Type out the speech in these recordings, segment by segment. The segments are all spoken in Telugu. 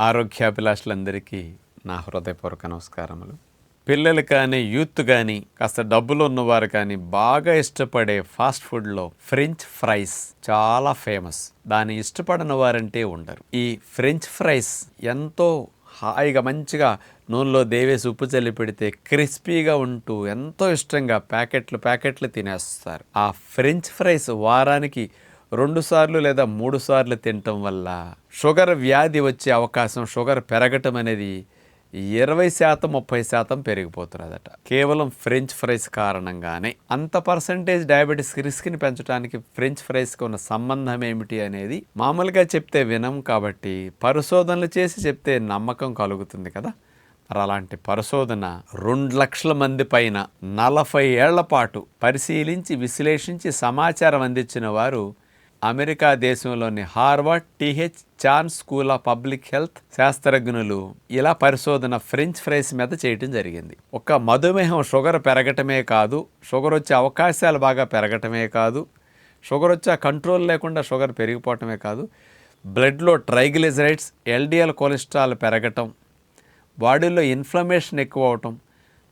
ఆరోగ్యాభిలాషులందరికీ నా హృదయపూర్వక నమస్కారములు. పిల్లలు కానీ యూత్ కానీ కాస్త డబ్బులు ఉన్నవారు కానీ బాగా ఇష్టపడే ఫాస్ట్ ఫుడ్లో ఫ్రెంచ్ ఫ్రైస్ చాలా ఫేమస్. దాన్ని ఇష్టపడని వారంటే ఉండరు. ఈ ఫ్రెంచ్ ఫ్రైస్ ఎంతో హాయిగా మంచిగా నూనెలో దేవేసి ఉప్పు చల్లి పెడితే క్రిస్పీగా ఉంటూ ఎంతో ఇష్టంగా ప్యాకెట్లు తినేస్తారు. ఆ ఫ్రెంచ్ ఫ్రైస్ వారానికి 2 సార్లు లేదా 3 సార్లు తినటం వల్ల షుగర్ వ్యాధి వచ్చే అవకాశం, షుగర్ పెరగటం అనేది 20% 30% పెరిగిపోతున్నదట. కేవలం ఫ్రెంచ్ ఫ్రైస్ కారణంగానే. అంత పర్సంటేజ్ డయాబెటీస్ రిస్క్ని పెంచడానికి ఫ్రెంచ్ ఫ్రైస్కి ఉన్న సంబంధం ఏమిటి అనేది మామూలుగా చెప్తే వినం కాబట్టి పరిశోధనలు చేసి చెప్తే నమ్మకం కలుగుతుంది కదా. మరి అలాంటి పరిశోధన 2 లక్షల మంది పైన 40 ఏళ్ల పాటు పరిశీలించి విశ్లేషించి సమాచారం అందించిన వారు అమెరికా దేశంలోని Harvard TH Chan school of public health శాస్త్రజ్ఞులు ఇలా పరిశోధన ఫ్రెంచ్ ఫ్రైస్ మీద చేయటం జరిగింది. ఒక మధుమేహం షుగర్ పెరగటమే కాదు, షుగర్ వచ్చే అవకాశాలు బాగా పెరగటమే కాదు, షుగర్ వచ్చే కంట్రోల్ లేకుండా షుగర్ పెరిగిపోవటమే కాదు, బ్లడ్లో ట్రైగ్లిజరైడ్స్ ఎల్డిఎల్ కొలెస్ట్రాల్ పెరగటం, బాడీలో ఇన్ఫ్లమేషన్ ఎక్కువ అవటం,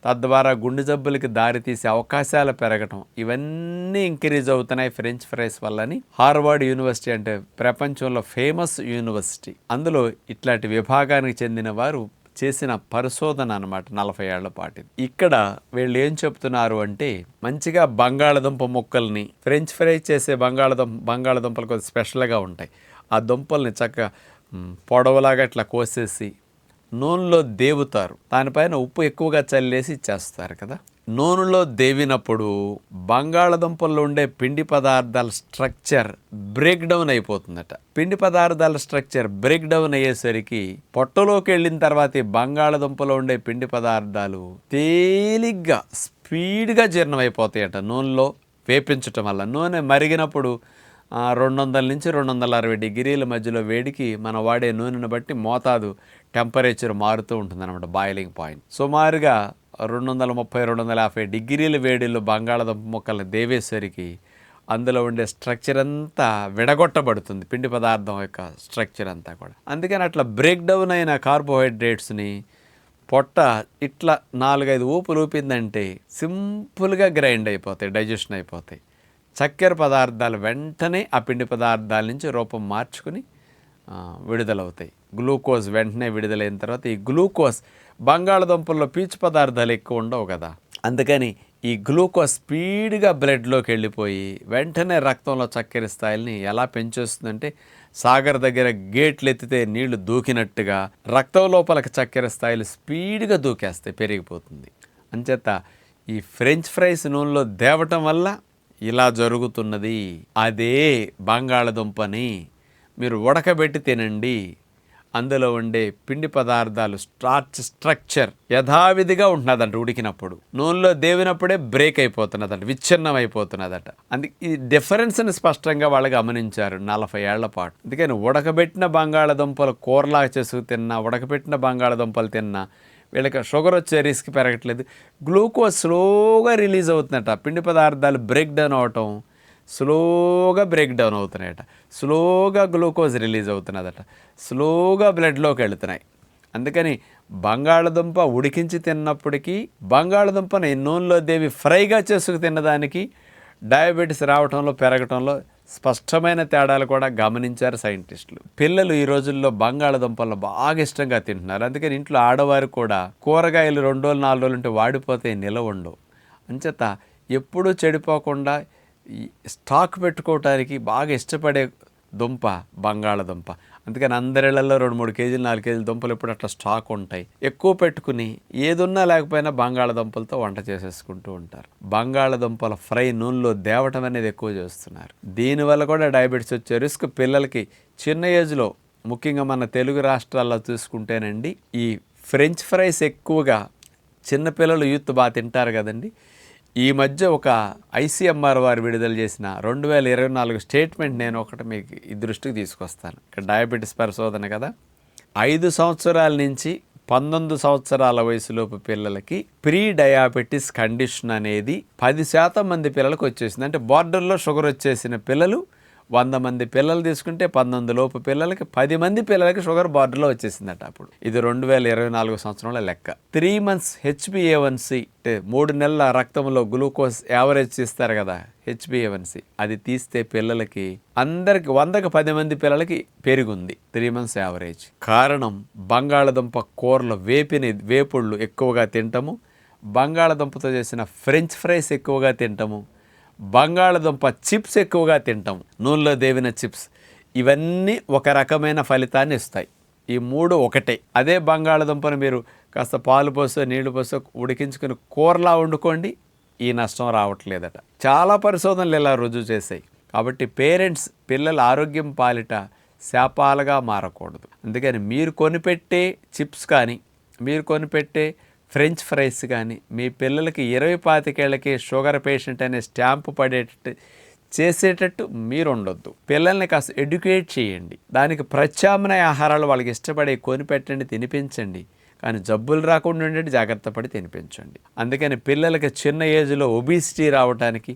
తద్వారా గుండె జబ్బులకి దారితీసే అవకాశాలు పెరగటం, ఇవన్నీ ఇంక్రీజ్ అవుతున్నాయి ఫ్రెంచ్ ఫ్రైస్ వల్లని హార్వర్డ్ యూనివర్సిటీ, అంటే ప్రపంచంలో ఫేమస్ యూనివర్సిటీ, అందులో ఇట్లాంటి విభాగానికి చెందిన వారు చేసిన పరిశోధన అన్నమాట. 40 ఏళ్ల పాటు. ఇక్కడ వీళ్ళు ఏం చెప్తున్నారు అంటే, మంచిగా బంగాళదుంప ముక్కల్ని ఫ్రెంచ్ ఫ్రై చేసే బంగాళదుంపలు కొద్దిగా స్పెషల్గా ఉంటాయి. ఆ దుంపల్ని చక్కగా పొడవులాగా ఇట్లా కోసేసి నూనెలో దేవుతారు. దానిపైన ఉప్పు ఎక్కువగా చల్లేసి ఇచ్చేస్తారు కదా. నూనెలో దేవినప్పుడు బంగాళదుంపల్లో ఉండే పిండి పదార్థాల స్ట్రక్చర్ బ్రేక్ డౌన్ అయిపోతుందట. పిండి పదార్థాల స్ట్రక్చర్ బ్రేక్ డౌన్ అయ్యేసరికి పొట్టలోకి వెళ్ళిన తర్వాత బంగాళదుంపలో ఉండే పిండి పదార్థాలు తేలిగ్గా స్పీడ్గా జీర్ణమైపోతాయట నూనెలో వేపించటం వల్ల. నూనె మరిగినప్పుడు 200 నుంచి 260 డిగ్రీల మధ్యలో వేడికి మనం వాడే నూనెను బట్టి మోతాదు టెంపరేచర్ మారుతూ ఉంటుందన్నమాట. బాయిలింగ్ పాయింట్ సుమారుగా 230 250 డిగ్రీల వేడిలో బంగాళదుంప ముక్కల్ని దేవేసరికి అందులో ఉండే స్ట్రక్చర్ అంతా విడగొట్టబడుతుంది, పిండి పదార్థం యొక్క స్ట్రక్చర్ అంతా కూడా. అందుకని అట్లా బ్రేక్ డౌన్ అయిన కార్బోహైడ్రేట్స్ని పొట్ట ఇట్లా 4-5 ఊపులు ఊపిందంటే సింపుల్గా గ్రైండ్ అయిపోతాయి, డైజెషన్ అయిపోతాయి. చక్కెర పదార్థాలు వెంటనే ఆ పిండి పదార్థాల నుంచి రూపం మార్చుకుని విడుదలవుతాయి. గ్లూకోజ్ వెంటనే విడుదలైన తర్వాత ఈ గ్లూకోజ్ బంగాళదుంపల్లో పీచు పదార్థాలు ఎక్కువ ఉండవు కదా, అందుకని ఈ గ్లూకోజ్ స్పీడ్గా బ్లడ్లోకి వెళ్ళిపోయి వెంటనే రక్తంలో చక్కెర స్థాయిల్ని ఎలా పెంచేస్తుందంటే, సాగర్ దగ్గర గేట్లు ఎత్తితే నీళ్లు దూకినట్టుగా రక్తం లోపలికి చక్కెర స్థాయిలు స్పీడ్గా దూకేస్తాయి, పెరిగిపోతుంది. అంచేత ఈ ఫ్రెంచ్ ఫ్రైస్ నూనెలో దేవటం వల్ల ఇలా జరుగుతున్నది. అదే బంగాళదుంపని మీరు ఉడకబెట్టి తినండి, అందులో ఉండే పిండి పదార్థాలు స్టార్చ్ స్ట్రక్చర్ యథావిధిగా ఉంటున్నదంట. ఉడికినప్పుడు నూనెలో దేవినప్పుడే బ్రేక్ అయిపోతున్నదంట, విచ్ఛిన్నం అయిపోతున్నదట. అందుకే ఈ డిఫరెన్స్ని స్పష్టంగా వాళ్ళు గమనించారు 40 ఏళ్ల పాటు. అందుకని ఉడకబెట్టిన బంగాళదుంపలు కూరలాగా చేసుకు తిన్నా, ఉడకబెట్టిన బంగాళదుంపలు తిన్నా వీళ్ళకి షుగర్ వచ్చే రిస్క్ పెరగట్లేదు. గ్లూకోజ్ స్లోగా రిలీజ్ అవుతుందట. పిండి పదార్థాలు బ్రేక్ డౌన్ అవటం స్లోగా బ్రేక్ డౌన్ అవుతున్నాయట, స్లోగా గ్లూకోజ్ రిలీజ్ అవుతున్నదట, స్లోగా బ్లడ్లోకి వెళుతున్నాయి. అందుకని బంగాళదుంప ఉడికించి తిన్నప్పటికీ బంగాళదుంపని నూనెలో దేవి ఫ్రైగా చేసుకు తిన్నదానికి డయాబెటీస్ రావటంలో పెరగటంలో స్పష్టమైన తేడాలు కూడా గమనించారు సైంటిస్టులు. పిల్లలు ఈ రోజుల్లో బంగాళదుంపలను బాగా ఇష్టంగా తింటున్నారు. అందుకని ఇంట్లో ఆడవారు కూడా కూరగాయలు 2 రోజులు 4 రోజులు ఉంటే వాడిపోతే నిలవ ఉండవు. అంచేత ఎప్పుడూ చెడిపోకుండా స్టాక్ పెట్టుకోవటానికి బాగా ఇష్టపడే దుంప బంగాళదుంప. అందుకని అందరిళ్లలో 2-3 కేజీలు 4 కేజీల దుంపలు ఎప్పుడు అట్లా స్టాక్ ఉంటాయి. ఎక్కువ పెట్టుకుని ఏదున్నా లేకపోయినా బంగాళదుంపలతో వంట చేసేసుకుంటూ ఉంటారు. బంగాళదుంపల ఫ్రై నూనెలో దేవటం అనేది ఎక్కువ చేస్తున్నారు. దీనివల్ల కూడా డయాబెటీస్ వచ్చే రిస్క్ పిల్లలకి చిన్న ఏజ్లో, ముఖ్యంగా మన తెలుగు రాష్ట్రాల్లో చూసుకుంటేనండి, ఈ ఫ్రెంచ్ ఫ్రైస్ ఎక్కువగా చిన్నపిల్లలు యూత్ బాగా తింటారు కదండి. ఈ మధ్య ఒక ICMR వారు విడుదల చేసిన 2024 స్టేట్మెంట్ నేను ఒకటి మీకు ఈ దృష్టికి తీసుకొస్తాను. ఇక్కడ డయాబెటీస్ పరిశోధన కదా. 5 సంవత్సరాల నుంచి 19 సంవత్సరాల వయసులోపు పిల్లలకి ప్రీ డయాబెటీస్ కండిషన్ అనేది 10% మంది పిల్లలకు వచ్చేసింది. అంటే బార్డర్లో షుగర్ వచ్చేసిన పిల్లలు 100 మంది పిల్లలు తీసుకుంటే 19 లోపు పిల్లలకి 10 మంది పిల్లలకి షుగర్ బార్డర్లో వచ్చేసిందట అప్పుడు. ఇది 2024 సంవత్సరంలో లెక్క. 3 months HbA1c అంటే 3 నెలల రక్తంలో గ్లూకోజ్ యావరేజ్ తీస్తారు కదా, HbA1c అది తీస్తే పిల్లలకి అందరికి 100కి 10 మంది పిల్లలకి పెరిగింది 3 months యావరేజ్. కారణం బంగాళదుంప కూరలో వేపుళ్ళు ఎక్కువగా తింటాము, బంగాళదుంపతో చేసిన ఫ్రెంచ్ ఫ్రైస్ ఎక్కువగా తింటాము, బంగాళదుంప చిప్స్ ఎక్కువగా తింటాం, నూనెలో దేవిన చిప్స్. ఇవన్నీ ఒక రకమైన ఫలితాన్ని ఇస్తాయి. ఈ 3 ఒకటే. అదే బంగాళదుంపను మీరు కాస్త పాలు పోసో నీళ్లు పోసో ఉడికించుకుని కూరలా వండుకోండి, ఈ నష్టం రావట్లేదట. చాలా పరిశోధనలు ఇలా రుజువు చేశాయి. కాబట్టి పేరెంట్స్ పిల్లల ఆరోగ్యం పాలిట శాపాలుగా మారకూడదు. అందుకని మీరు కొనిపెట్టే చిప్స్ కానీ, మీరు కొనిపెట్టే ఫ్రెంచ్ ఫ్రైస్ కానీ మీ పిల్లలకి 20-25 ఏళ్ళకి షుగర్ పేషెంట్ అనే స్టాంపు పడేటట్టు చేసేటట్టు మీరు ఉండొద్దు. పిల్లల్ని కాస్త ఎడ్యుకేట్ చేయండి. దానికి ప్రత్యామ్నాయ ఆహారాలు వాళ్ళకి ఇష్టపడే కొనిపెట్టండి, తినిపించండి. కానీ జబ్బులు రాకుండా ఉండేది జాగ్రత్త పడి తినిపించండి. అందుకని పిల్లలకి చిన్న ఏజ్లో ఒబిసిటీ రావడానికి,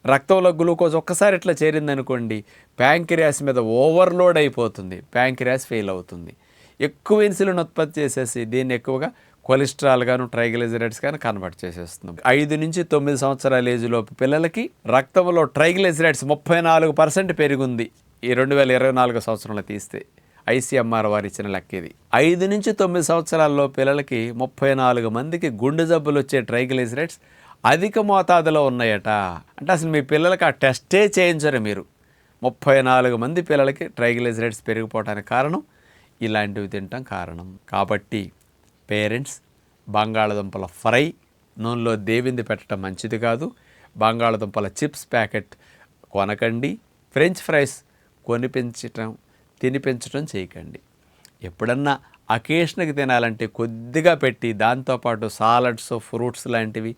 రక్తంలో గ్లూకోజ్ ఒక్కసారి ఇట్లా చేరిందనుకోండి, ప్యాంక్రియాస్ మీద ఓవర్లోడ్ అయిపోతుంది, ప్యాంక్రియాస్ ఫెయిల్ అవుతుంది. ఎక్కువ ఇన్సులిన్ ఉత్పత్తి చేసేసి దీన్ని ఎక్కువగా కొలెస్ట్రాల్ గాను ట్రైగ్లిజరైడ్స్ కానీ కన్వర్ట్ చేసేస్తుంది. 5 నుంచి 9 సంవత్సరాల ఏజ్లోపు పిల్లలకి రక్తంలో ట్రైగ్లిజరైడ్స్ 34% పెరిగింది ఈ 2024 సంవత్సరంలో తీస్తే. ICMR వారు ఇచ్చిన లెక్క ఇది. 5 నుంచి 9 సంవత్సరాల్లో పిల్లలకి 34 మందికి గుండె జబ్బులు వచ్చే ట్రైగ్లిజరైడ్స్ అధిక మోతాదులో ఉన్నాయట. అంటే అసలు మీ పిల్లలకి ఆ టెస్టే చేయించరు మీరు. 34 మంది పిల్లలకి ట్రైగ్లిజరైడ్స్ పెరిగిపోవడానికి కారణం ఇలాంటివి తినటం కారణం. కాబట్టి పేరెంట్స్ బంగాళదుంపల ఫ్రై నూనెలో దేవింది పెట్టడం మంచిది కాదు. బంగాళదుంపల చిప్స్ ప్యాకెట్ కొనకండి. ఫ్రెంచ్ ఫ్రైస్ తినిపించడం చేయకండి. ఎప్పుడన్నా అకేషన్కి తినాలంటే కొద్దిగా పెట్టి దాంతోపాటు సాలడ్స్ ఫ్రూట్స్ లాంటివి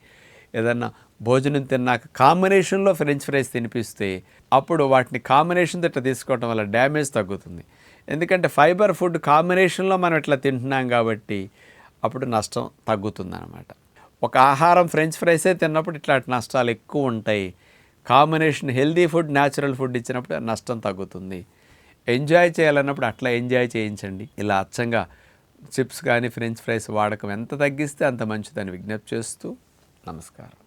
ఏదన్నా భోజనం తిన్నాక కాంబినేషన్లో ఫ్రెంచ్ ఫ్రైస్ తినిపిస్తే అప్పుడు వాటిని కాంబినేషన్ ఇట్లా తీసుకోవడం వల్ల డ్యామేజ్ తగ్గుతుంది. ఎందుకంటే ఫైబర్ ఫుడ్ కాంబినేషన్లో మనం ఇట్లా తింటున్నాం కాబట్టి అప్పుడు నష్టం తగ్గుతుందన్నమాట. ఒక ఆహారం ఫ్రెంచ్ ఫ్రైసే తిన్నప్పుడు ఇట్లాంటి నష్టాలు ఎక్కువ ఉంటాయి. Combination healthy food natural food ఇచ్చినప్పుడు నష్టం తగ్గుతుంది. ఎంజాయ్ చేయాలన్నప్పుడు అట్లా ఎంజాయ్ చేయించండి. ఇలా అచ్చంగా చిప్స్ కానీ ఫ్రెంచ్ ఫ్రైస్ వాడకం ఎంత తగ్గిస్తే అంత మంచిదని విజ్ఞప్తి చేస్తూ నమస్కారం.